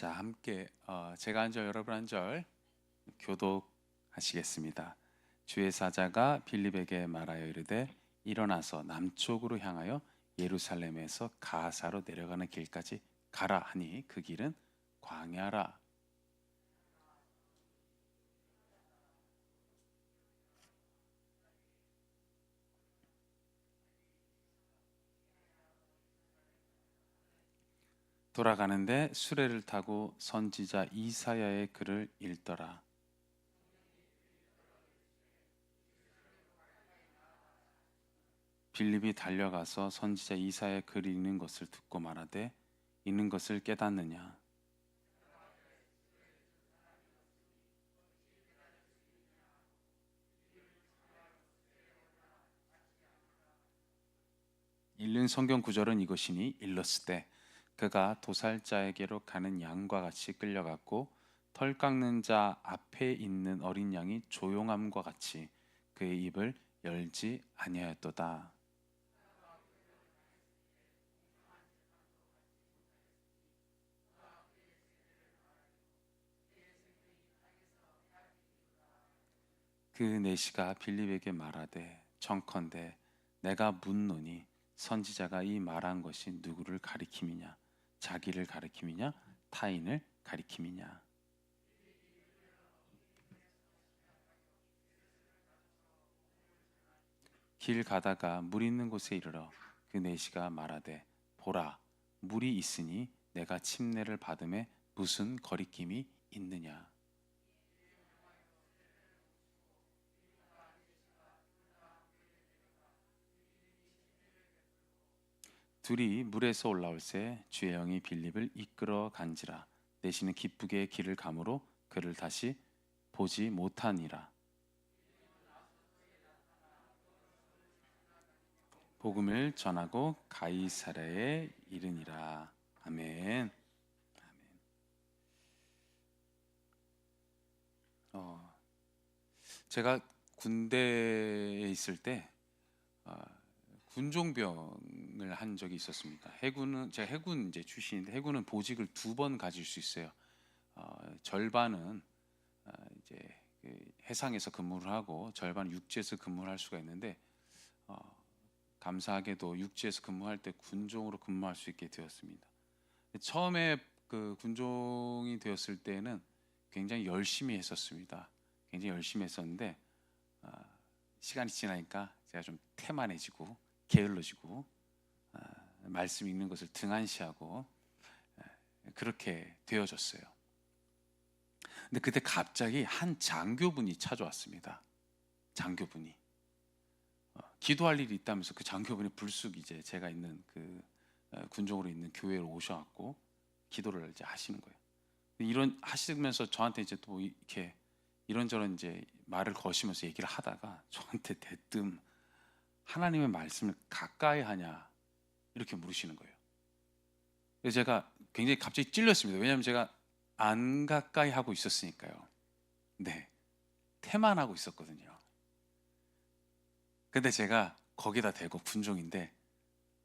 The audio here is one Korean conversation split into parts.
자, 함께 제가 한 절 여러분 한 절 교독하시겠습니다. 주의 사자가 빌립에게 말하여 이르되 일어나서 남쪽으로 향하여 예루살렘에서 가사로 내려가는 길까지 가라 하니 그 길은 광야라. 돌아가는데 수레를 타고 선지자 이사야의 글을 읽더라. 빌립이 달려가서 선지자 이사야의 글 읽는 것을 듣고 말하되 읽는 것을 깨닫느냐. 읽는 성경 구절은 이것이니 일렀으되 그가 도살자에게로 가는 양과 같이 끌려갔고 털 깎는 자 앞에 있는 어린 양이 조용함과 같이 그의 입을 열지 아니하였도다. 그 내시가 빌립에게 말하되 청컨대 내가 묻노니 선지자가 이 말한 것이 누구를 가리킴이냐, 자기를 가리킴이냐, 타인을 가리킴이냐. 길 가다가 물 있는 곳에 이르러 그 내시가 말하되 보라 물이 있으니 내가 침례를 받음에 무슨 거리낌이 있느냐. 둘이 물에서 올라올새 주의 영이 빌립을 이끌어 간지라. 내시는 기쁘게 길을 가므로 그를 다시 보지 못하니라. 복음을 전하고 가이사랴에 이르니라. 아멘. 제가 군대에 있을 때 군종병을 한 적이 있었습니다. 해군은 제가 해군 이제 출신인데 해군은 보직을 2번 가질 수 있어요. 절반은 이제 해상에서 근무를 하고 절반 육지에서 근무를 할 수가 있는데 감사하게도 육지에서 근무할 때 군종으로 근무할 수 있게 되었습니다. 처음에 그 군종이 되었을 때는 굉장히 열심히 했었습니다. 굉장히 열심히 했었는데 시간이 지나니까 제가 좀 태만해지고 게을러지고 말씀 읽는 것을 등한시하고 그렇게 되어졌어요. 근데 그때 갑자기 한 장교분이 찾아왔습니다. 장교분이 기도할 일이 있다면서 그 장교분이 불쑥 이제 제가 있는 그 군종으로 있는 교회로 오셔갖고 기도를 이제 하시는 거예요. 이런 하시면서 저한테 이제 또 이렇게 이런저런 이제 말을 거시면서 얘기를 하다가 저한테 대뜸 하나님의 말씀을 가까이 하냐 이렇게 물으시는 거예요. 그래서 제가 굉장히 갑자기 찔렸습니다. 왜냐하면 제가 안 가까이 하고 있었으니까요. 네, 태만하고 있었거든요. 근데 제가 거기다 대고 군종인데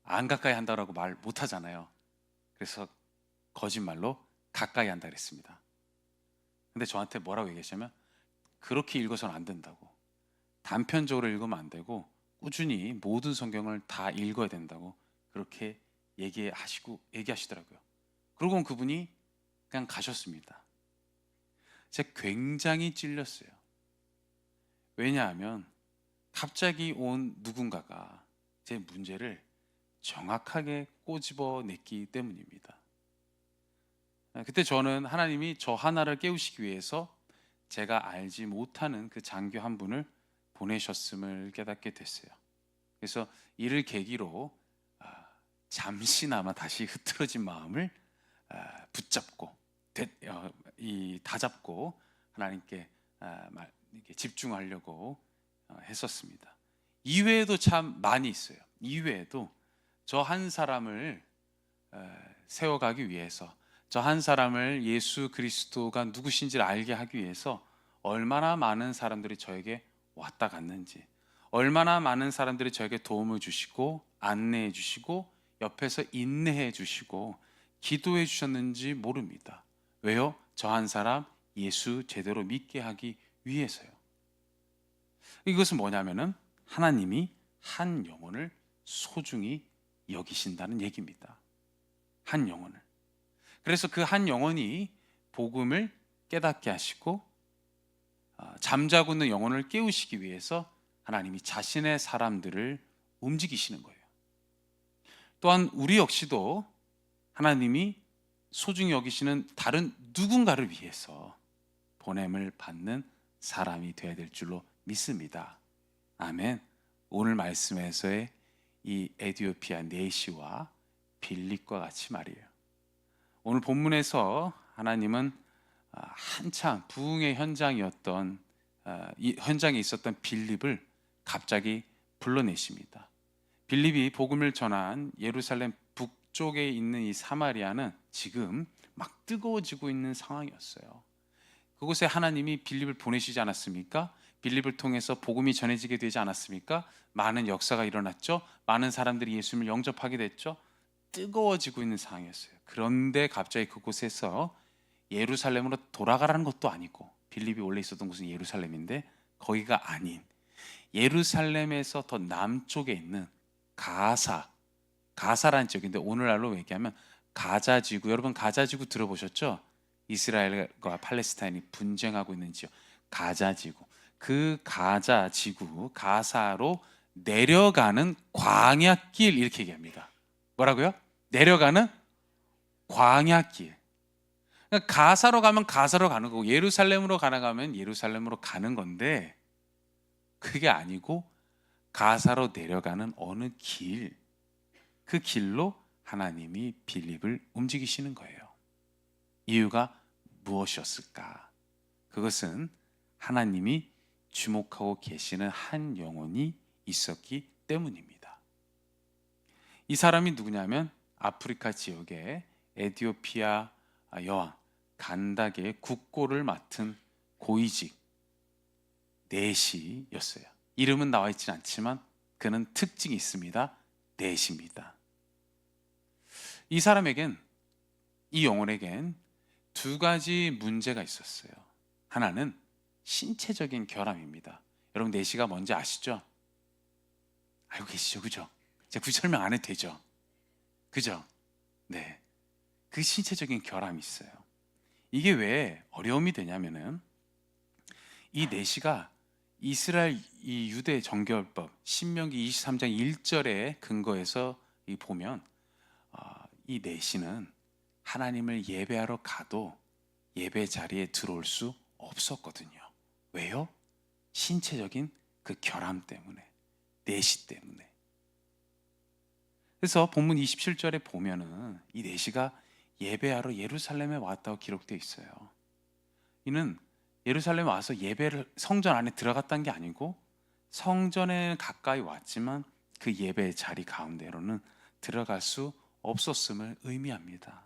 안 가까이 한다라고 말 못하잖아요. 그래서 거짓말로 가까이 한다 그랬습니다. 근데 저한테 뭐라고 얘기하시냐면 그렇게 읽어서는 안 된다고, 단편적으로 읽으면 안 되고 꾸준히 모든 성경을 다 읽어야 된다고 그렇게 얘기하시더라고요. 그러고 그분이 그냥 가셨습니다. 제가 굉장히 찔렸어요. 왜냐하면 갑자기 온 누군가가 제 문제를 정확하게 꼬집어냈기 때문입니다. 그때 저는 하나님이 저 하나를 깨우시기 위해서 제가 알지 못하는 그 장교 한 분을 보내셨음을 깨닫게 됐어요. 그래서 이를 계기로 잠시나마 다시 흐트러진 마음을 붙잡고 다잡고 하나님께 집중하려고 했었습니다. 이외에도 참 많이 있어요. 이외에도 저 한 사람을 세워가기 위해서, 저 한 사람을 예수 그리스도가 누구신지를 알게 하기 위해서 얼마나 많은 사람들이 저에게 왔다 갔는지, 얼마나 많은 사람들이 저에게 도움을 주시고 안내해 주시고 옆에서 인내해 주시고 기도해 주셨는지 모릅니다. 왜요? 저 한 사람 예수 제대로 믿게 하기 위해서요. 이것은 뭐냐면은 하나님이 한 영혼을 소중히 여기신다는 얘기입니다. 한 영혼을. 그래서 그 한 영혼이 복음을 깨닫게 하시고 잠자고 있는 영혼을 깨우시기 위해서 하나님이 자신의 사람들을 움직이시는 거예요. 또한 우리 역시도 하나님이 소중히 여기시는 다른 누군가를 위해서 보냄을 받는 사람이 되어야 될 줄로 믿습니다. 아멘. 오늘 말씀에서의 이 에디오피아 네시와 빌립과 같이 말이에요. 오늘 본문에서 하나님은 한창 부흥의 현장이었던 이 현장에 있었던 빌립을 갑자기 불러내십니다. 빌립이 복음을 전한 예루살렘 북쪽에 있는 이 사마리아는 지금 막 뜨거워지고 있는 상황이었어요. 그곳에 하나님이 빌립을 보내시지 않았습니까? 빌립을 통해서 복음이 전해지게 되지 않았습니까? 많은 역사가 일어났죠. 많은 사람들이 예수님을 영접하게 됐죠. 뜨거워지고 있는 상황이었어요. 그런데 갑자기 그곳에서 예루살렘으로 돌아가라는 것도 아니고, 빌립이 원래 있었던 곳은 예루살렘인데 거기가 아닌 예루살렘에서 더 남쪽에 있는 가사라는 지역인데, 오늘날로 얘기하면 가자지구, 여러분 가자지구 들어보셨죠? 이스라엘과 팔레스타인이 분쟁하고 있는 지역 가자지구, 그 가자지구 가사로 내려가는 광야길, 이렇게 얘기합니다. 뭐라고요? 내려가는 광야길. 그러니까 가사로 가면 가사로 가는 거고, 예루살렘으로 가면 예루살렘으로 가는 건데, 그게 아니고 가사로 내려가는 어느 길, 그 길로 하나님이 빌립을 움직이시는 거예요. 이유가 무엇이었을까? 그것은 하나님이 주목하고 계시는 한 영혼이 있었기 때문입니다. 이 사람이 누구냐면 아프리카 지역의 에디오피아 여왕 간닥의 국고를 맡은 고위직 네시였어요. 이름은 나와 있지는 않지만 그는 특징이 있습니다. 네시입니다. 이 사람에겐, 이 영혼에겐 두 가지 문제가 있었어요. 하나는 신체적인 결함입니다. 여러분 네시가 뭔지 아시죠? 알고 계시죠? 그죠? 제가 굳이 설명 안 해도 되죠? 그죠? 네. 그 신체적인 결함이 있어요. 이게 왜 어려움이 되냐면은, 이 네시가 이스라엘 이 유대 정결법 신명기 23장 1절에 근거해서 보면 이 네시는 하나님을 예배하러 가도 예배 자리에 들어올 수 없었거든요. 왜요? 신체적인 그 결함 때문에, 네시 때문에. 그래서 본문 27절에 보면은 이 네시가 예배하러 예루살렘에 왔다고 기록되어 있어요. 이는 예루살렘에 와서 예배를 성전 안에 들어갔다는 게 아니고, 성전에 가까이 왔지만 그 예배 자리 가운데로는 들어갈 수 없었음을 의미합니다.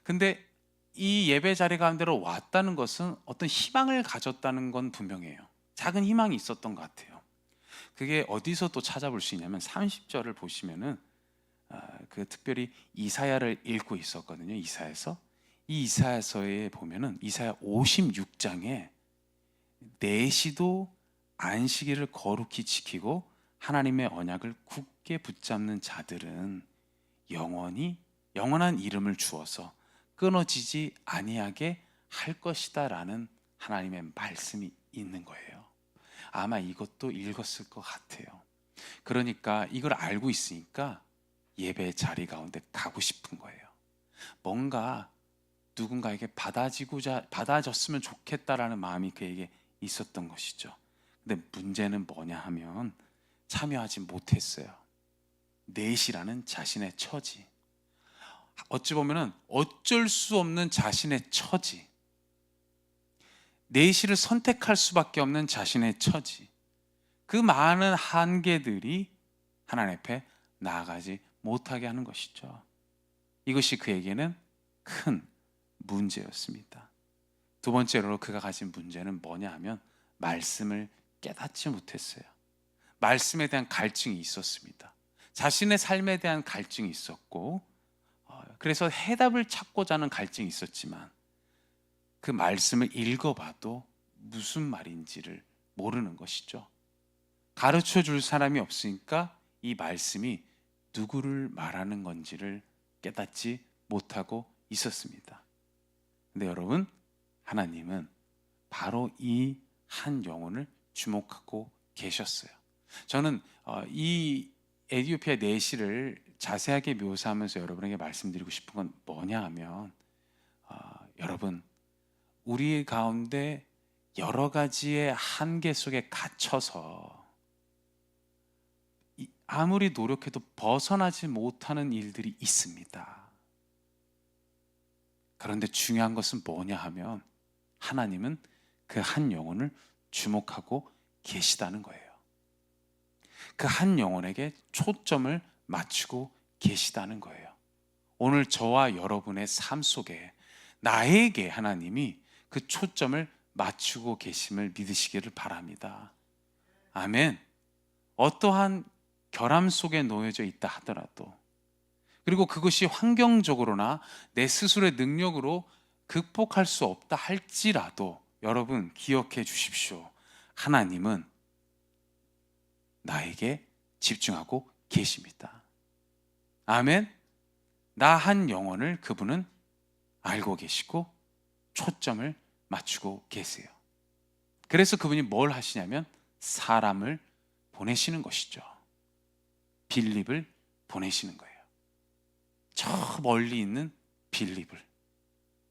근데 이 예배 자리 가운데로 왔다는 것은 어떤 희망을 가졌다는 건 분명해요. 작은 희망이 있었던 것 같아요. 그게 어디서 또 찾아볼 수 있냐면 30절을 보시면은 그 특별히 이사야를 읽고 있었거든요. 이사야서. 이 이사야서에 보면은 이사야 56장에 내시도 안식일을 거룩히 지키고 하나님의 언약을 굳게 붙잡는 자들은 영원한 이름을 주어서 끊어지지 아니하게 할 것이다라는 하나님의 말씀이 있는 거예요. 아마 이것도 읽었을 것 같아요. 그러니까 이걸 알고 있으니까 예배 자리 가운데 가고 싶은 거예요. 뭔가 누군가에게 받아줬으면 좋겠다라는 마음이 그에게 있었던 것이죠. 근데 문제는 뭐냐 하면 참여하지 못했어요. 넷이라는 자신의 처지, 어찌 보면은 어쩔 수 없는 자신의 처지, 넷이를 선택할 수밖에 없는 자신의 처지, 그 많은 한계들이 하나님 앞에 나아가지 못하게 하는 것이죠. 이것이 그에게는 큰 문제였습니다. 두 번째로 그가 가진 문제는 뭐냐 하면 말씀을 깨닫지 못했어요. 말씀에 대한 갈증이 있었습니다. 자신의 삶에 대한 갈증이 있었고, 그래서 해답을 찾고자 하는 갈증이 있었지만 그 말씀을 읽어봐도 무슨 말인지를 모르는 것이죠. 가르쳐 줄 사람이 없으니까 이 말씀이 누구를 말하는 건지를 깨닫지 못하고 있었습니다. 근데 여러분, 하나님은 바로 이 한 영혼을 주목하고 계셨어요. 저는 이 에티오피아 내시를 자세하게 묘사하면서 여러분에게 말씀드리고 싶은 건 뭐냐 하면, 여러분, 우리 가운데 여러 가지의 한계 속에 갇혀서 아무리 노력해도 벗어나지 못하는 일들이 있습니다. 그런데 중요한 것은 뭐냐 하면, 하나님은 그 한 영혼을 주목하고 계시다는 거예요. 그 한 영혼에게 초점을 맞추고 계시다는 거예요. 오늘 저와 여러분의 삶 속에 나에게 하나님이 그 초점을 맞추고 계심을 믿으시기를 바랍니다. 아멘. 어떠한 결함 속에 놓여져 있다 하더라도, 그리고 그것이 환경적으로나 내 스스로의 능력으로 극복할 수 없다 할지라도 여러분 기억해 주십시오. 하나님은 나에게 집중하고 계십니다. 아멘. 나 한 영혼을 그분은 알고 계시고 초점을 맞추고 계세요. 그래서 그분이 뭘 하시냐면 사람을 보내시는 것이죠. 빌립을 보내시는 거예요. 저 멀리 있는 빌립을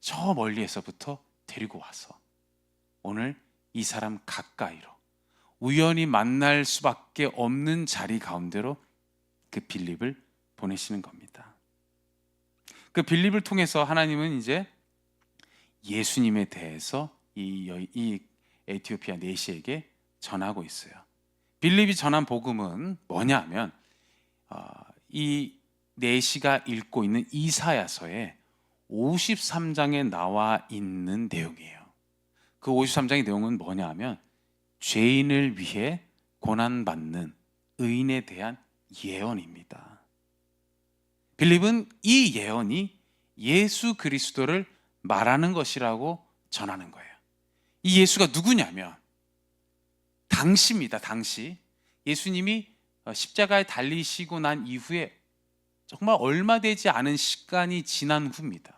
저 멀리에서부터 데리고 와서 오늘 이 사람 가까이로 우연히 만날 수밖에 없는 자리 가운데로 그 빌립을 보내시는 겁니다. 그 빌립을 통해서 하나님은 이제 예수님에 대해서 이 에티오피아 내시에게 전하고 있어요. 빌립이 전한 복음은 뭐냐면 이 내시가 읽고 있는 이사야서의 53장에 나와 있는 내용이에요. 그 53장의 내용은 뭐냐면 죄인을 위해 고난받는 의인에 대한 예언입니다. 빌립은 이 예언이 예수 그리스도를 말하는 것이라고 전하는 거예요. 이 예수가 누구냐면 당시입니다. 당시 예수님이 십자가에 달리시고 난 이후에 정말 얼마 되지 않은 시간이 지난 후입니다.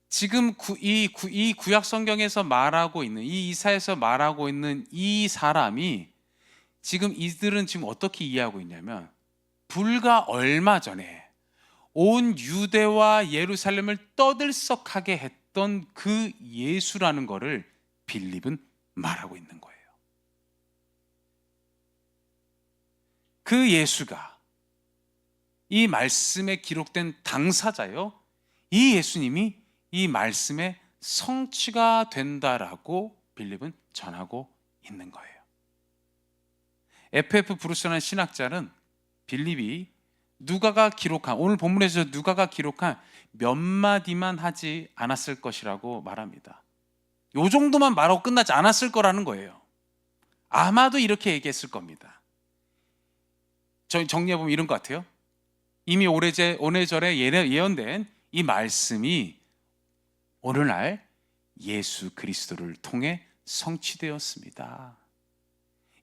지금 이 구약 성경에서 말하고 있는, 이 이사야에서 말하고 있는 이 사람이 지금 이들은 지금 어떻게 이해하고 있냐면 불과 얼마 전에 온 유대와 예루살렘을 떠들썩하게 했던 그 예수라는 것을 빌립은 말하고 있는 거예요. 그 예수가 이 말씀에 기록된 당사자요, 이 예수님이 이 말씀의 성취가 된다라고 빌립은 전하고 있는 거예요. F.F. 브루스라는 신학자는 빌립이 누가가 기록한, 오늘 본문에서 누가가 기록한 몇 마디만 하지 않았을 것이라고 말합니다. 요 정도만 말하고 끝나지 않았을 거라는 거예요. 아마도 이렇게 얘기했을 겁니다. 정리해보면 이런 것 같아요. 이미 오래전에 예언된 이 말씀이 오늘날 예수 그리스도를 통해 성취되었습니다.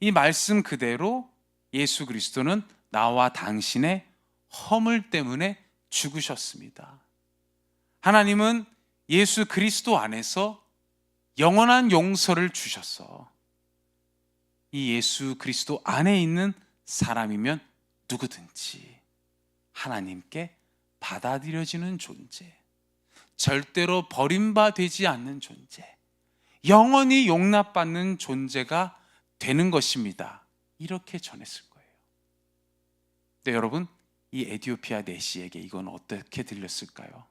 이 말씀 그대로 예수 그리스도는 나와 당신의 허물 때문에 죽으셨습니다. 하나님은 예수 그리스도 안에서 영원한 용서를 주셨어. 이 예수 그리스도 안에 있는 사람이면 누구든지 하나님께 받아들여지는 존재, 절대로 버림받지 않는 존재, 영원히 용납받는 존재가 되는 것입니다. 이렇게 전했을 거예요. 근데 여러분, 이 에티오피아 내시에게 이건 어떻게 들렸을까요?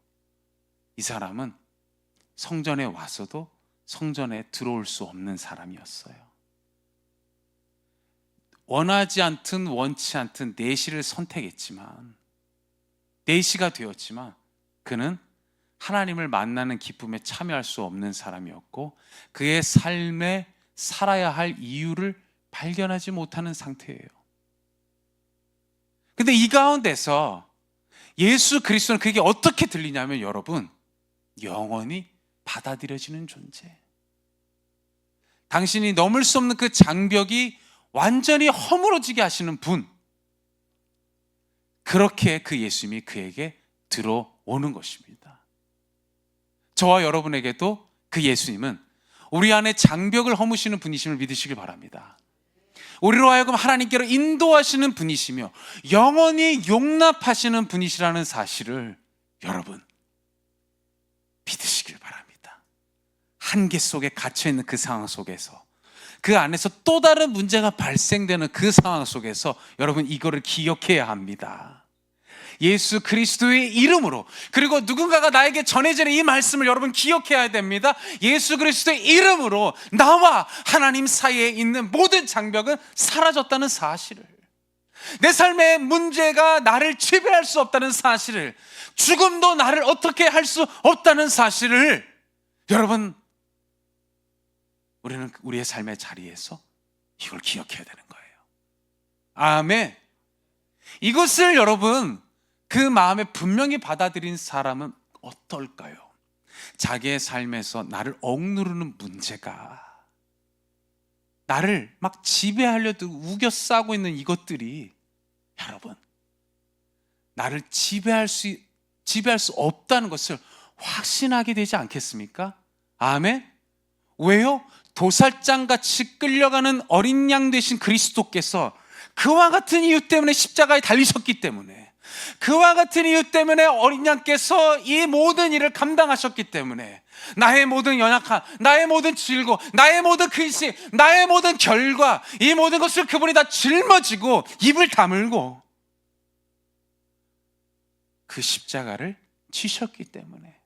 이 사람은 성전에 와서도 성전에 들어올 수 없는 사람이었어요. 원하지 않든 원치 않든 내시를 선택했지만, 내시가 되었지만 그는 하나님을 만나는 기쁨에 참여할 수 없는 사람이었고 그의 삶에 살아야 할 이유를 발견하지 못하는 상태예요. 근데 이 가운데서 예수 그리스도는 그게 어떻게 들리냐면 여러분, 영원히 받아들여지는 존재. 당신이 넘을 수 없는 그 장벽이 완전히 허물어지게 하시는 분, 그렇게 그 예수님이 그에게 들어오는 것입니다. 저와 여러분에게도 그 예수님은 우리 안에 장벽을 허무시는 분이심을 믿으시길 바랍니다. 우리로 하여금 하나님께로 인도하시는 분이시며 영원히 용납하시는 분이시라는 사실을 여러분 믿으시길 바랍니다. 한계 속에 갇혀있는 그 상황 속에서, 그 안에서 또 다른 문제가 발생되는 그 상황 속에서 여러분 이거를 기억해야 합니다. 예수 그리스도의 이름으로, 그리고 누군가가 나에게 전해지는 이 말씀을 여러분 기억해야 됩니다. 예수 그리스도의 이름으로 나와 하나님 사이에 있는 모든 장벽은 사라졌다는 사실을, 내 삶의 문제가 나를 지배할 수 없다는 사실을, 죽음도 나를 어떻게 할 수 없다는 사실을 여러분, 우리는 우리의 삶의 자리에서 이걸 기억해야 되는 거예요. 아멘. 이것을 여러분 그 마음에 분명히 받아들인 사람은 어떨까요? 자기의 삶에서 나를 억누르는 문제가, 나를 막 지배하려도 우겨싸고 있는 이것들이 여러분 나를 지배할 수 없다는 것을 확신하게 되지 않겠습니까? 아멘. 왜요? 도살장같이 끌려가는 어린 양 되신 그리스도께서 그와 같은 이유 때문에 십자가에 달리셨기 때문에, 그와 같은 이유 때문에 어린 양께서 이 모든 일을 감당하셨기 때문에 나의 모든 연약함, 나의 모든 질고, 나의 모든 근심, 나의 모든 결과, 이 모든 것을 그분이 다 짊어지고 입을 다물고 그 십자가를 지셨기 때문에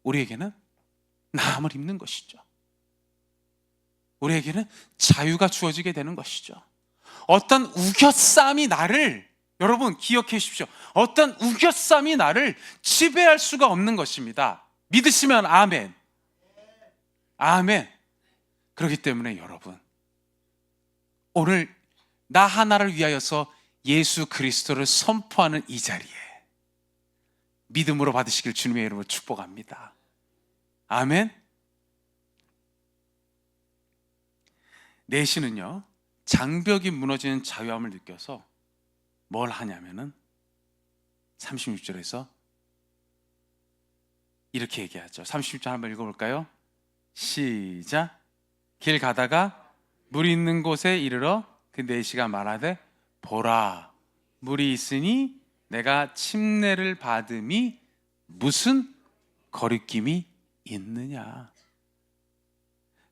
우리에게는 나음을 입는 것이죠. 우리에게는 자유가 주어지게 되는 것이죠. 어떤 우겨쌈이 나를, 여러분 기억해 주십시오, 어떤 우겨쌈이 나를 지배할 수가 없는 것입니다. 믿으시면 아멘. 아멘. 그렇기 때문에 여러분, 오늘 나 하나를 위하여서 예수 그리스도를 선포하는 이 자리에 믿음으로 받으시길 주님의 이름으로 축복합니다. 아멘. 내시는요, 장벽이 무너지는 자유함을 느껴서 뭘 하냐면은 36절에서 이렇게 얘기하죠. 36절 한번 읽어볼까요? 시작. 길 가다가 물이 있는 곳에 이르러 그 내시가 말하되, 보라, 물이 있으니 내가 침례를 받음이 무슨 거리낌이 있느냐.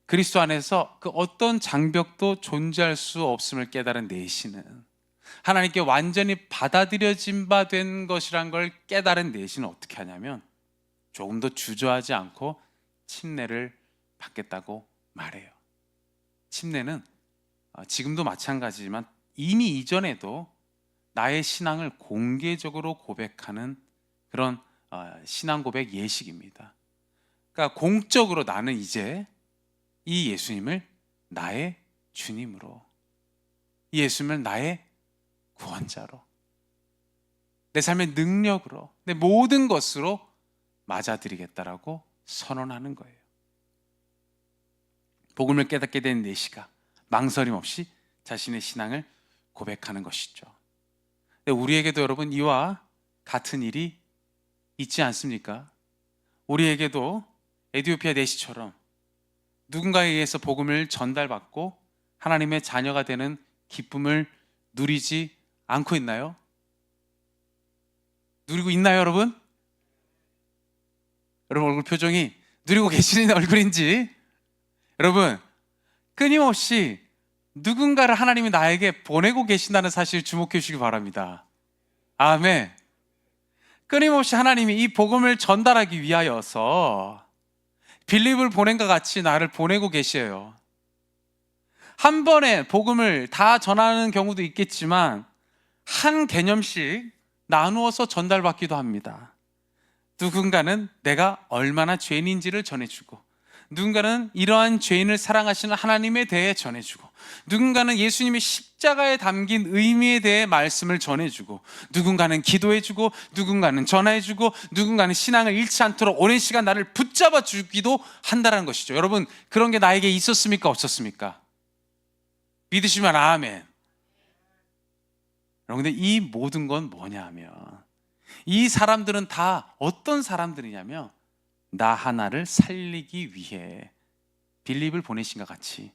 그리스도 안에서 그 어떤 장벽도 존재할 수 없음을 깨달은 내시는, 하나님께 완전히 받아들여진 바 된 것이란 걸 깨달은 내시는 어떻게 하냐면 조금 더 주저하지 않고 침례를 받겠다고 말해요. 침례는 지금도 마찬가지지만 이미 이전에도 나의 신앙을 공개적으로 고백하는 그런 신앙 고백 예식입니다. 그러니까 공적으로 나는 이제 이 예수님을 나의 주님으로, 이 예수님을 나의 구원자로, 내 삶의 능력으로, 내 모든 것으로 맞아들이겠다라고 선언하는 거예요. 복음을 깨닫게 된 내시가 망설임 없이 자신의 신앙을 고백하는 것이죠. 우리에게도 여러분 이와 같은 일이 있지 않습니까? 우리에게도 에티오피아 내시처럼 누군가에 의해서 복음을 전달받고 하나님의 자녀가 되는 기쁨을 누리지 않고 있나요? 누리고 있나요, 여러분? 여러분 얼굴 표정이 누리고 계시는 얼굴인지, 여러분 끊임없이 누군가를 하나님이 나에게 보내고 계신다는 사실을 주목해 주시기 바랍니다. 아멘. 끊임없이 하나님이 이 복음을 전달하기 위하여서 빌립을 보낸 것 같이 나를 보내고 계셔요. 한 번에 복음을 다 전하는 경우도 있겠지만 한 개념씩 나누어서 전달받기도 합니다. 누군가는 내가 얼마나 죄인인지를 전해주고, 누군가는 이러한 죄인을 사랑하시는 하나님에 대해 전해주고, 누군가는 예수님의 십자가에 담긴 의미에 대해 말씀을 전해주고, 누군가는 기도해주고, 누군가는 전화해주고, 누군가는 신앙을 잃지 않도록 오랜 시간 나를 붙잡아 주기도 한다는 것이죠. 여러분, 그런 게 나에게 있었습니까? 없었습니까? 믿으시면 아멘. 여러분, 근데 이 모든 건 뭐냐 하면, 이 사람들은 다 어떤 사람들이냐면 나 하나를 살리기 위해 빌립을 보내신 것 같이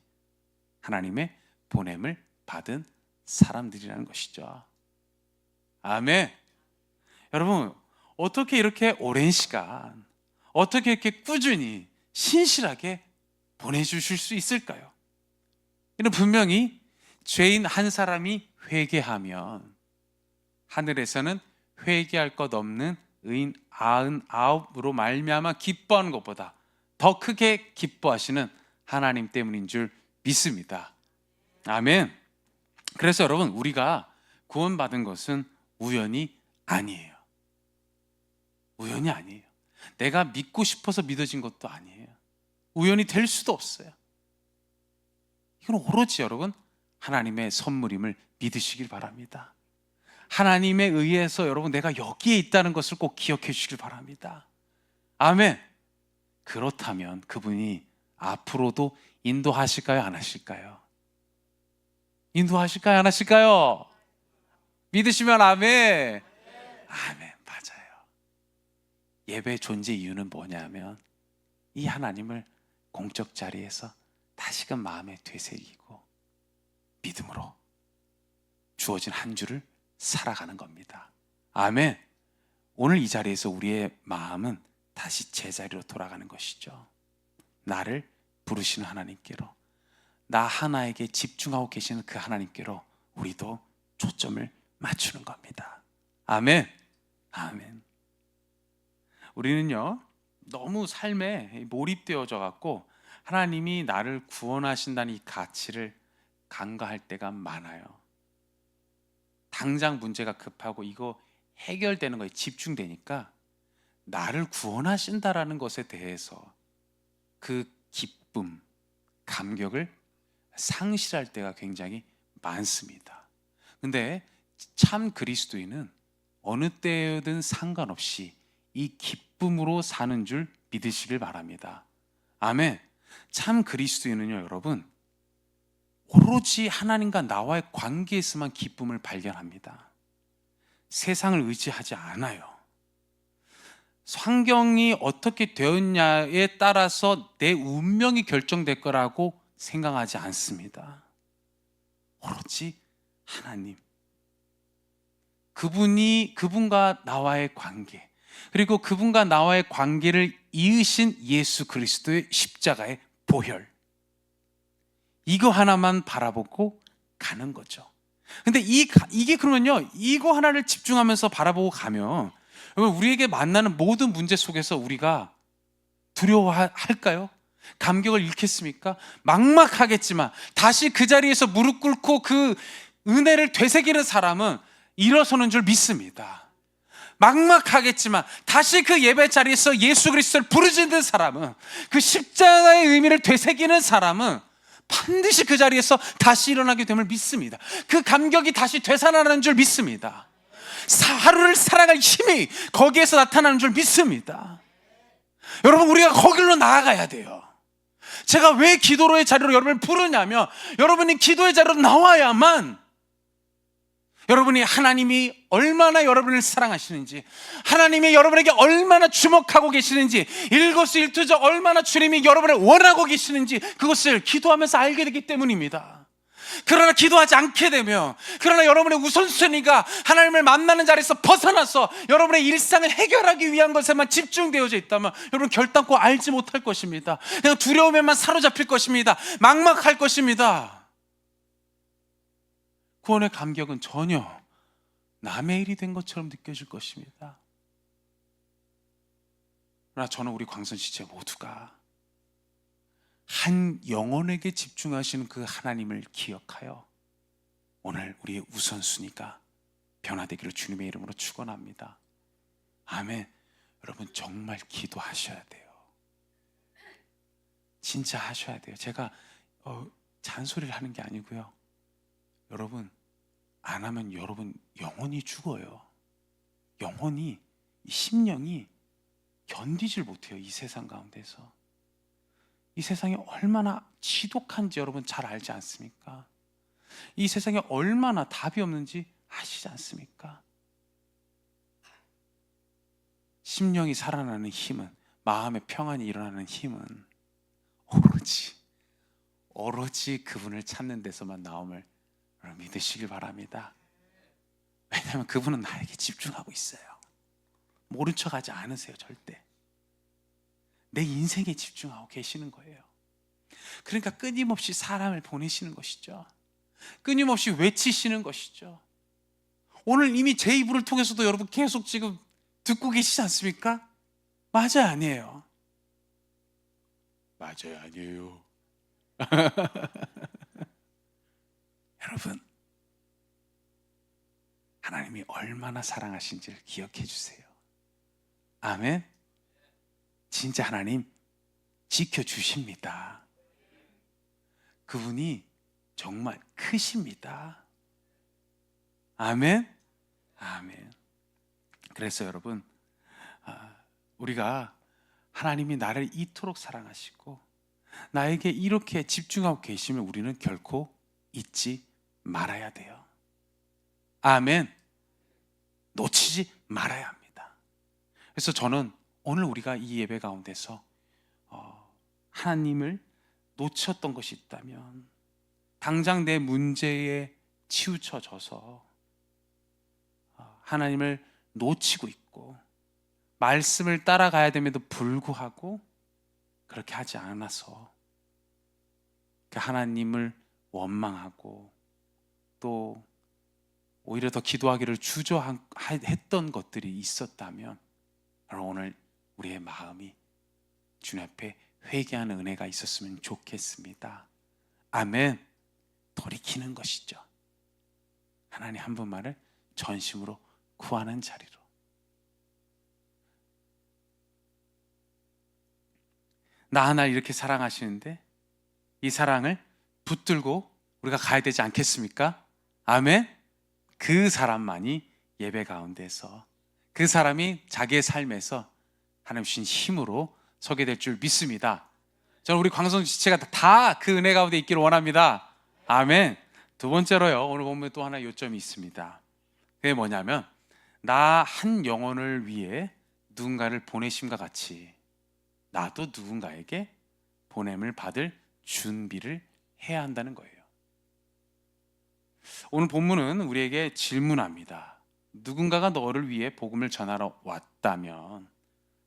하나님의 보냄을 받은 사람들이라는 것이죠. 아멘. 여러분, 어떻게 이렇게 오랜 시간, 어떻게 이렇게 꾸준히 신실하게 보내주실 수 있을까요? 이는 분명히 죄인 한 사람이 회개하면 하늘에서는 회개할 것 없는 의인 99으로 말미암아 기뻐하는 것보다 더 크게 기뻐하시는 하나님 때문인 줄 믿습니다. 아멘. 그래서 여러분, 우리가 구원받은 것은 우연이 아니에요. 우연이 아니에요. 내가 믿고 싶어서 믿어진 것도 아니에요. 우연이 될 수도 없어요. 이건 오로지 여러분 하나님의 선물임을 믿으시길 바랍니다. 하나님에 의해서 여러분 내가 여기에 있다는 것을 꼭 기억해 주시길 바랍니다. 아멘. 그렇다면 그분이 앞으로도 인도하실까요? 안 하실까요? 인도하실까요? 안 하실까요? 믿으시면 아멘. 아멘. 맞아요. 예배 존재 이유는 뭐냐면 이 하나님을 공적 자리에서 다시금 마음에 되새기고 믿음으로 주어진 한 주를 살아가는 겁니다. 아멘. 오늘 이 자리에서 우리의 마음은 다시 제자리로 돌아가는 것이죠. 나를 부르시는 하나님께로, 나 하나에게 집중하고 계시는 그 하나님께로 우리도 초점을 맞추는 겁니다. 아멘. 아멘. 우리는요 너무 삶에 몰입되어져 갖고 하나님이 나를 구원하신다는 이 가치를 간과할 때가 많아요. 당장 문제가 급하고 이거 해결되는 거에 집중되니까 나를 구원하신다라는 것에 대해서 그 기쁨, 감격을 상실할 때가 굉장히 많습니다. 근데 참 그리스도인은 어느 때든 상관없이 이 기쁨으로 사는 줄 믿으시길 바랍니다. 아멘. 참 그리스도인은요 여러분 오로지 하나님과 나와의 관계에서만 기쁨을 발견합니다. 세상을 의지하지 않아요. 환경이 어떻게 되었냐에 따라서 내 운명이 결정될 거라고 생각하지 않습니다. 오로지 하나님, 그분과 나와의 관계, 그리고 그분과 나와의 관계를 이으신 예수 그리스도의 십자가의 보혈, 이거 하나만 바라보고 가는 거죠. 근데 이게 그러면요 이거 하나를 집중하면서 바라보고 가면 우리에게 만나는 모든 문제 속에서 우리가 두려워할까요? 감격을 잃겠습니까? 막막하겠지만 다시 그 자리에서 무릎 꿇고 그 은혜를 되새기는 사람은 일어서는 줄 믿습니다. 막막하겠지만 다시 그 예배 자리에서 예수 그리스도를 부르짖는 사람은, 그 십자가의 의미를 되새기는 사람은 반드시 그 자리에서 다시 일어나게 됨을 믿습니다. 그 감격이 다시 되살아나는 줄 믿습니다. 하루를 살아갈 힘이 거기에서 나타나는 줄 믿습니다. 여러분, 우리가 거길로 나아가야 돼요. 제가 왜 기도로의 자리로 여러분을 부르냐면 여러분이 기도의 자리로 나와야만 여러분이 하나님이 얼마나 여러분을 사랑하시는지, 하나님이 여러분에게 얼마나 주목하고 계시는지, 일거수일투족 얼마나 주님이 여러분을 원하고 계시는지 그것을 기도하면서 알게 되기 때문입니다. 그러나 기도하지 않게 되면, 그러나 여러분의 우선순위가 하나님을 만나는 자리에서 벗어나서 여러분의 일상을 해결하기 위한 것에만 집중되어져 있다면 여러분 결단코 알지 못할 것입니다. 그냥 두려움에만 사로잡힐 것입니다. 막막할 것입니다. 구원의 감격은 전혀 남의 일이 된 것처럼 느껴질 것입니다. 그러나 저는 우리 광선시체 모두가 한 영혼에게 집중하시는 그 하나님을 기억하여 오늘 우리의 우선순위가 변화되기를 주님의 이름으로 축원합니다. 아멘. 여러분 정말 기도하셔야 돼요. 진짜 하셔야 돼요. 제가 잔소리를 하는 게 아니고요. 여러분, 안 하면 여러분 영혼이 죽어요. 영혼이, 이 심령이 견디질 못해요. 이 세상 가운데서. 이 세상이 얼마나 지독한지 여러분 잘 알지 않습니까? 이 세상에 얼마나 답이 없는지 아시지 않습니까? 심령이 살아나는 힘은, 마음의 평안이 일어나는 힘은 오로지 그분을 찾는 데서만 나옴을 믿으시길 바랍니다. 왜냐하면 그분은 나에게 집중하고 있어요. 모른 척하지 않으세요. 절대. 내 인생에 집중하고 계시는 거예요. 그러니까 끊임없이 사람을 보내시는 것이죠. 끊임없이 외치시는 것이죠. 오늘 이미 제 입을 통해서도 여러분 계속 지금 듣고 계시지 않습니까? 맞아요, 아니에요? 맞아요, 아니에요? 여러분, 하나님이 얼마나 사랑하신지를 기억해 주세요. 아멘. 진짜 하나님 지켜주십니다. 그분이 정말 크십니다. 아멘. 아멘. 그래서 여러분, 우리가 하나님이 나를 이토록 사랑하시고 나에게 이렇게 집중하고 계시면 우리는 결코 잊지 말아야 돼요. 아멘. 놓치지 말아야 합니다. 그래서 저는 오늘 우리가 이 예배 가운데서 하나님을 놓쳤던 것이 있다면, 당장 내 문제에 치우쳐져서 하나님을 놓치고 있고 말씀을 따라가야 됨에도 불구하고 그렇게 하지 않아서 하나님을 원망하고 또 오히려 더 기도하기를 주저했던 것들이 있었다면, 오늘 우리의 마음이 주님 앞에 회개하는 은혜가 있었으면 좋겠습니다. 아멘. 돌이키는 것이죠. 하나님 한 분만을 전심으로 구하는 자리로. 나 하나를 이렇게 사랑하시는데 이 사랑을 붙들고 우리가 가야 되지 않겠습니까? 아멘. 그 사람만이 예배 가운데서, 그 사람이 자기의 삶에서 하나님 주신 힘으로 서게 될 줄 믿습니다. 저는 우리 광성 지체가 다 그 은혜 가운데 있기를 원합니다. 아멘. 두 번째로요, 오늘 보면 또 하나 요점이 있습니다. 그게 뭐냐면, 나 한 영혼을 위해 누군가를 보내심과 같이 나도 누군가에게 보냄을 받을 준비를 해야 한다는 거예요. 오늘 본문은 우리에게 질문합니다. 누군가가 너를 위해 복음을 전하러 왔다면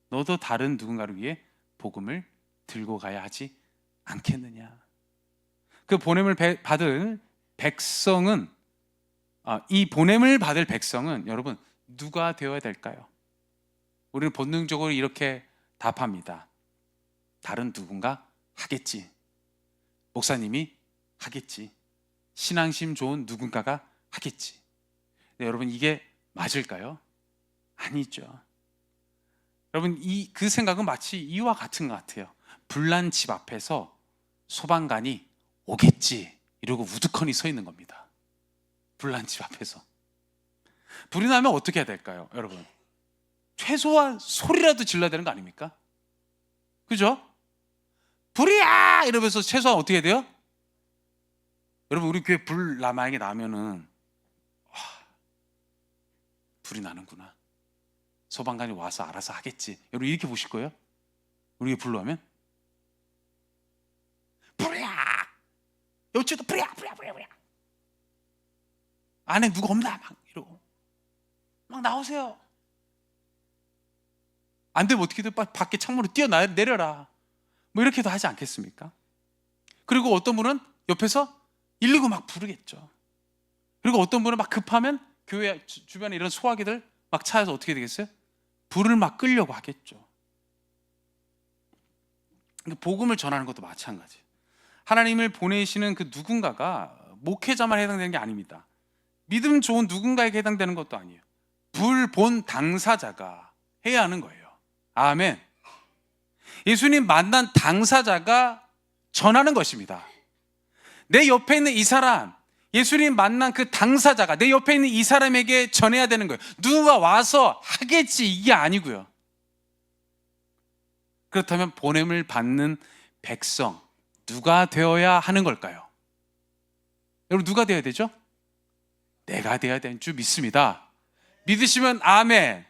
너도 다른 누군가를 위해 복음을 들고 가야 하지 않겠느냐. 그 보냄을 받을 백성은, 이 보냄을 받을 백성은 여러분 누가 되어야 될까요? 우리는 본능적으로 이렇게 답합니다. 다른 누군가 하겠지. 목사님이 하겠지. 신앙심 좋은 누군가가 하겠지. 네, 여러분 이게 맞을까요? 아니죠. 여러분 그 생각은 마치 이와 같은 것 같아요. 불난 집 앞에서 소방관이 오겠지 이러고 우두커니 서 있는 겁니다. 불난 집 앞에서. 불이 나면 어떻게 해야 될까요, 여러분? 최소한 소리라도 질러야 되는 거 아닙니까? 그죠? 불이야! 이러면서 최소한 어떻게 해야 돼요? 여러분 우리 교회 불 만약에 나면은 불이 나는구나. 소방관이 와서 알아서 하겠지. 여러분 이렇게 보실 거예요? 우리가 불로 하면? 불이야! 여기도 불이야! 안에 누가 없나? 막 이러고. 막 나오세요. 안 되면 어떻게든 밖에 창문으로 뛰어내려라. 뭐 이렇게도 하지 않겠습니까? 그리고 어떤 분은 옆에서 119 막 부르겠죠. 그리고 어떤 분은 막 급하면 교회 주변에 이런 소화기들 막 차에서 어떻게 되겠어요? 불을 막 끄려고 하겠죠. 복음을 전하는 것도 마찬가지. 하나님을 보내시는 그 누군가가 목회자만 해당되는 게 아닙니다. 믿음 좋은 누군가에게 해당되는 것도 아니에요. 불 본 당사자가 해야 하는 거예요. 아멘. 예수님 만난 당사자가 전하는 것입니다. 내 옆에 있는 이 사람, 예수님 만난 그 당사자가 내 옆에 있는 이 사람에게 전해야 되는 거예요. 누가 와서 하겠지 이게 아니고요. 그렇다면 보냄을 받는 백성 누가 되어야 하는 걸까요? 여러분 누가 되어야 되죠? 내가 되어야 되는 줄 믿습니다. 믿으시면 아멘.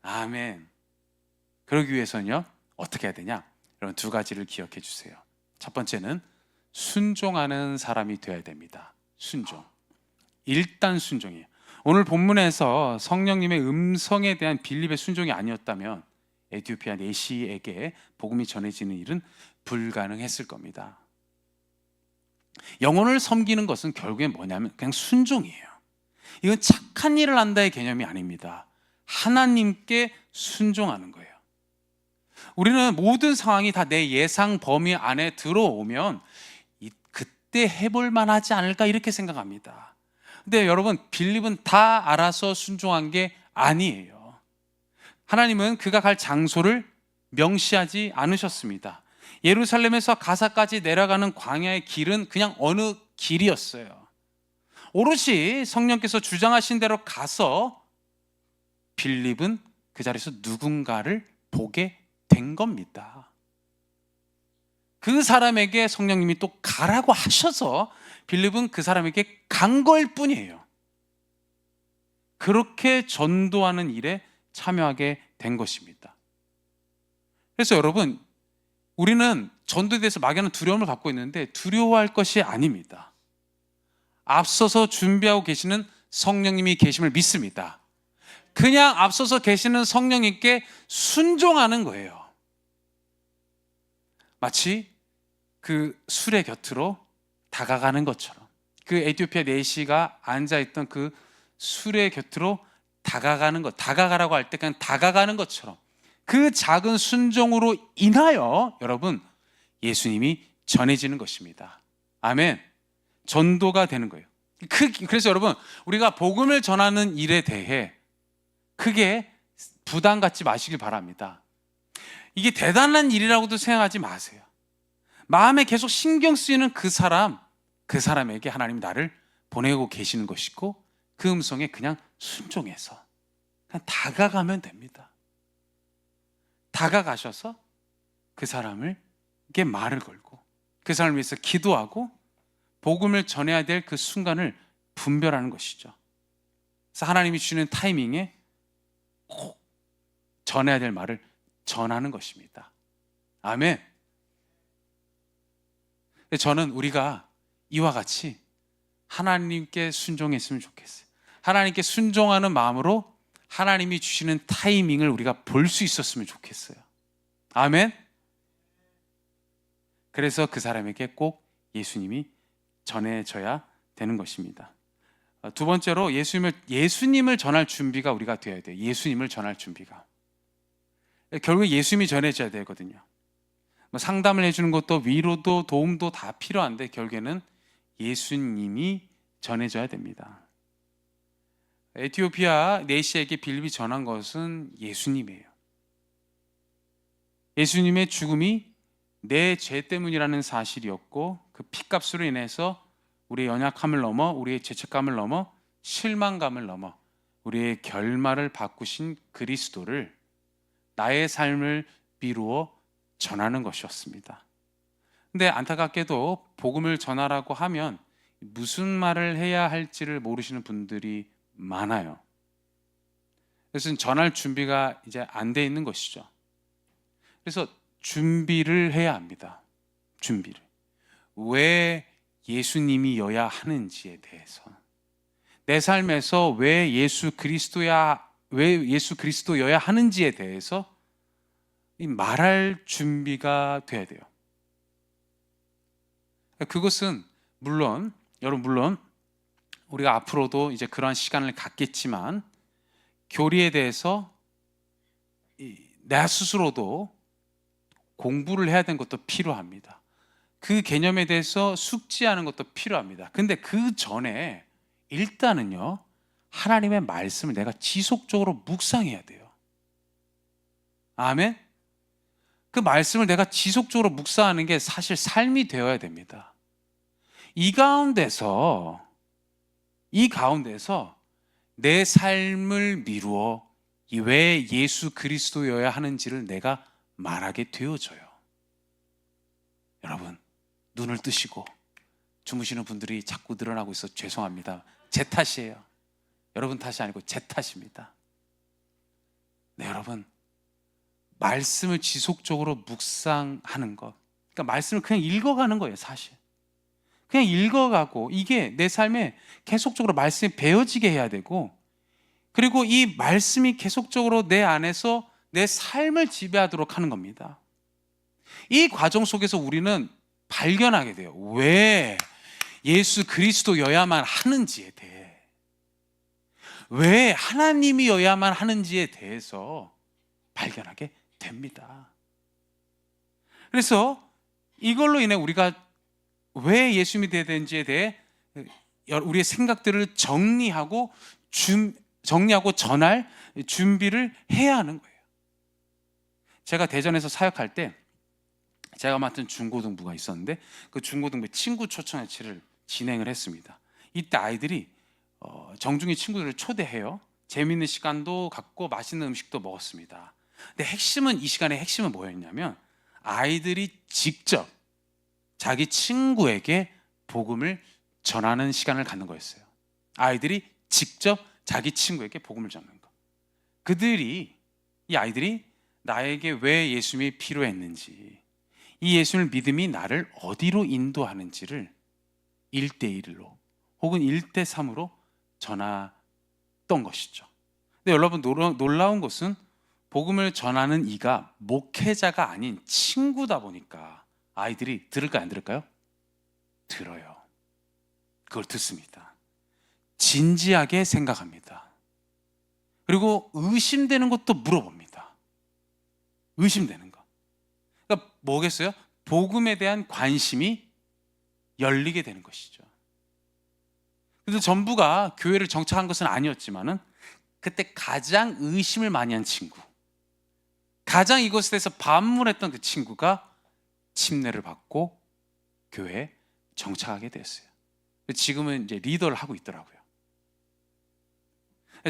아멘. 그러기 위해서는요 어떻게 해야 되냐? 여러분 두 가지를 기억해 주세요. 첫 번째는 순종하는 사람이 되어야 됩니다. 순종. 일단 순종이에요. 오늘 본문에서 성령님의 음성에 대한 빌립의 순종이 아니었다면 에티오피아 내시에게 복음이 전해지는 일은 불가능했을 겁니다. 영혼을 섬기는 것은 결국엔 뭐냐면 그냥 순종이에요. 이건 착한 일을 한다의 개념이 아닙니다. 하나님께 순종하는 거예요. 우리는 모든 상황이 다 내 예상 범위 안에 들어오면 그때 해볼 만하지 않을까 이렇게 생각합니다. 근데 여러분 빌립은 다 알아서 순종한 게 아니에요. 하나님은 그가 갈 장소를 명시하지 않으셨습니다. 예루살렘에서 가사까지 내려가는 광야의 길은 그냥 어느 길이었어요. 오롯이 성령께서 주장하신 대로 가서 빌립은 그 자리에서 누군가를 보게 된 겁니다. 그 사람에게 성령님이 또 가라고 하셔서 빌립은 그 사람에게 간 걸 뿐이에요. 그렇게 전도하는 일에 참여하게 된 것입니다. 그래서 여러분 우리는 전도에 대해서 막연한 두려움을 갖고 있는데 두려워할 것이 아닙니다. 앞서서 준비하고 계시는 성령님이 계심을 믿습니다. 그냥 앞서서 계시는 성령님께 순종하는 거예요. 마치 그 수레 곁으로 다가가는 것처럼 그 에티오피아 내시가 앉아있던 그 수레 곁으로 다가가는 것, 다가가라고 할 때 그냥 다가가는 것처럼 그 작은 순종으로 인하여 여러분 예수님이 전해지는 것입니다. 아멘. 전도가 되는 거예요. 그래서 여러분 우리가 복음을 전하는 일에 대해 크게 부담 갖지 마시길 바랍니다. 이게 대단한 일이라고도 생각하지 마세요. 마음에 계속 신경 쓰이는 그 사람에게 하나님이 나를 보내고 계시는 것이고 그 음성에 그냥 순종해서 그냥 다가가면 됩니다. 다가가셔서 그 사람에게 말을 걸고 그 사람을 위해서 기도하고 복음을 전해야 될 그 순간을 분별하는 것이죠. 그래서 하나님이 주시는 타이밍에 꼭 전해야 될 말을 전하는 것입니다. 아멘. 저는 우리가 이와 같이 하나님께 순종했으면 좋겠어요. 하나님께 순종하는 마음으로 하나님이 주시는 타이밍을 우리가 볼 수 있었으면 좋겠어요. 아멘. 그래서 그 사람에게 꼭 예수님이 전해져야 되는 것입니다. 두 번째로 예수님을 전할 준비가 우리가 되어야 돼요. 예수님을 전할 준비가. 결국 예수님이 전해져야 되거든요. 상담을 해주는 것도 위로도 도움도 다 필요한데 결국에는 예수님이 전해져야 됩니다. 에티오피아 내시에게 빌립이 전한 것은 예수님이에요. 예수님의 죽음이 내 죄 때문이라는 사실이었고 그 피값으로 인해서 우리의 연약함을 넘어 우리의 죄책감을 넘어 실망감을 넘어 우리의 결말을 바꾸신 그리스도를 나의 삶을 미루어 전하는 것이었습니다. 근데 안타깝게도 복음을 전하라고 하면 무슨 말을 해야 할지를 모르시는 분들이 많아요. 그래서 전할 준비가 이제 안 돼 있는 것이죠. 그래서 준비를 해야 합니다. 준비를. 왜 예수님이어야 하는지에 대해서 내 삶에서 왜 예수 그리스도여야 하는지에 대해서 말할 준비가 돼야 돼요. 그것은 물론 우리가 앞으로도 이제 그런 시간을 갖겠지만 교리에 대해서 나 스스로도 공부를 해야 되는 것도 필요합니다. 그 개념에 대해서 숙지하는 것도 필요합니다. 근데 그 전에 일단은요 하나님의 말씀을 내가 지속적으로 묵상해야 돼요. 아멘. 그 말씀을 내가 지속적으로 묵상하는 게 사실 삶이 되어야 됩니다. 이 가운데서 내 삶을 미루어 왜 예수 그리스도여야 하는지를 내가 말하게 되어져요. 여러분, 눈을 뜨시고 주무시는 분들이 자꾸 늘어나고 있어 죄송합니다. 제 탓이에요. 여러분 탓이 아니고 제 탓입니다. 네, 여러분, 말씀을 지속적으로 묵상하는 것, 그러니까 말씀을 그냥 읽어가는 거예요. 사실 그냥 읽어가고, 이게 내 삶에 계속적으로 말씀이 배어지게 해야 되고, 그리고 이 말씀이 계속적으로 내 안에서 내 삶을 지배하도록 하는 겁니다. 이 과정 속에서 우리는 발견하게 돼요. 왜 예수 그리스도여야만 하는지에 대해, 왜 하나님이여야만 하는지에 대해서 발견하게 됩니다. 그래서 이걸로 인해 우리가 왜 예수님이 되어야 되는지에 대해 우리의 생각들을 정리하고 전할 준비를 해야 하는 거예요. 제가 대전에서 사역할 때 제가 맡은 중고등부가 있었는데, 그 중고등부의 친구 초청회치를 진행을 했습니다. 이때 아이들이 정중히 친구들을 초대해요. 재미있는 시간도 갖고 맛있는 음식도 먹었습니다. 근데 이 시간의 핵심은 뭐였냐면, 아이들이 직접 자기 친구에게 복음을 전하는 시간을 갖는 거였어요. 아이들이 직접 자기 친구에게 복음을 전하는 거. 이 아이들이 나에게 왜 예수님이 필요했는지, 이 예수님을 믿음이 나를 어디로 인도하는지를 1대1로 혹은 1대3으로 전했던 것이죠. 근데 여러분, 놀라운 것은 복음을 전하는 이가 목회자가 아닌 친구다 보니까 아이들이 들을까요, 안 들을까요? 들어요. 그걸 듣습니다. 진지하게 생각합니다. 그리고 의심되는 것도 물어봅니다. 의심되는 거. 그러니까 뭐겠어요? 복음에 대한 관심이 열리게 되는 것이죠. 그래서 전부가 교회를 정착한 것은 아니었지만은, 그때 가장 의심을 많이 한 친구, 가장 이것에 대해서 반문했던 그 친구가 침례를 받고 교회에 정착하게 됐어요. 지금은 이제 리더를 하고 있더라고요.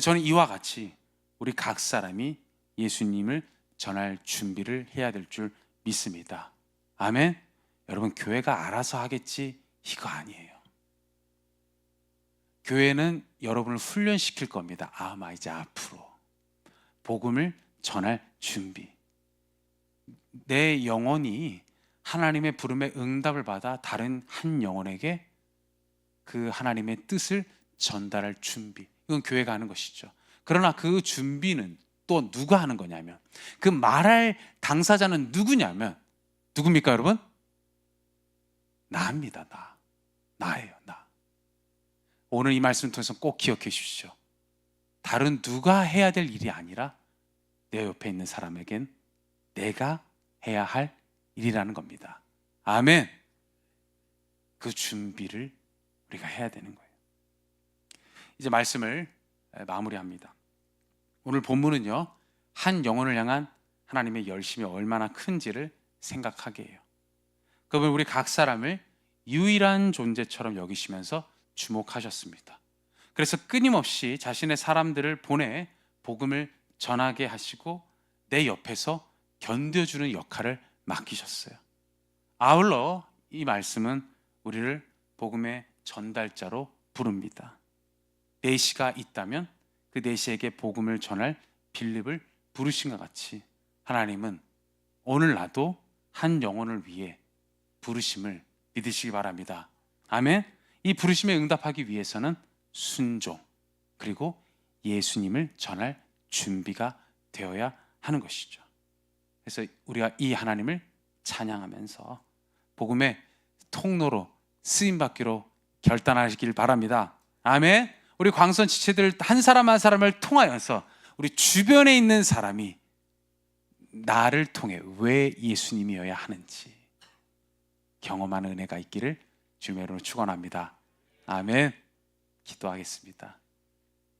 저는 이와 같이 우리 각 사람이 예수님을 전할 준비를 해야 될 줄 믿습니다. 아멘. 여러분, 교회가 알아서 하겠지, 이거 아니에요. 교회는 여러분을 훈련시킬 겁니다. 아마 이제 앞으로 복음을 전할 준비, 내 영혼이 하나님의 부름에 응답을 받아 다른 한 영혼에게 그 하나님의 뜻을 전달할 준비, 이건 교회가 하는 것이죠. 그러나 그 준비는 또 누가 하는 거냐면, 그 말할 당사자는 누구냐면, 누굽니까 여러분? 나입니다. 나예요. 나. 오늘 이 말씀을 통해서 꼭 기억해 주십시오. 다른 누가 해야 될 일이 아니라 내 옆에 있는 사람에겐 내가 해야 할 일이라는 겁니다. 아멘. 그 준비를 우리가 해야 되는 거예요. 이제 말씀을 마무리합니다. 오늘 본문은요, 한 영혼을 향한 하나님의 열심이 얼마나 큰지를 생각하게 해요. 그분 우리 각 사람을 유일한 존재처럼 여기시면서 주목하셨습니다. 그래서 끊임없이 자신의 사람들을 보내 복음을 전하게 하시고 내 옆에서 견뎌주는 역할을 맡기셨어요. 아울러 이 말씀은 우리를 복음의 전달자로 부릅니다. 내시가 있다면 그 내시에게 복음을 전할 빌립을 부르신 것 같이, 하나님은 오늘 나도 한 영혼을 위해 부르심을 믿으시기 바랍니다. 아멘. 이 부르심에 응답하기 위해서는 순종, 그리고 예수님을 전할 준비가 되어야 하는 것이죠. 그래서 우리가 이 하나님을 찬양하면서 복음의 통로로 쓰임받기로 결단하시길 바랍니다. 아멘. 우리 광선 지체들 한 사람 한 사람을 통하여서 우리 주변에 있는 사람이 나를 통해 왜 예수님이어야 하는지 경험하는 은혜가 있기를 주님의 이름으로 축원합니다. 아멘. 기도하겠습니다.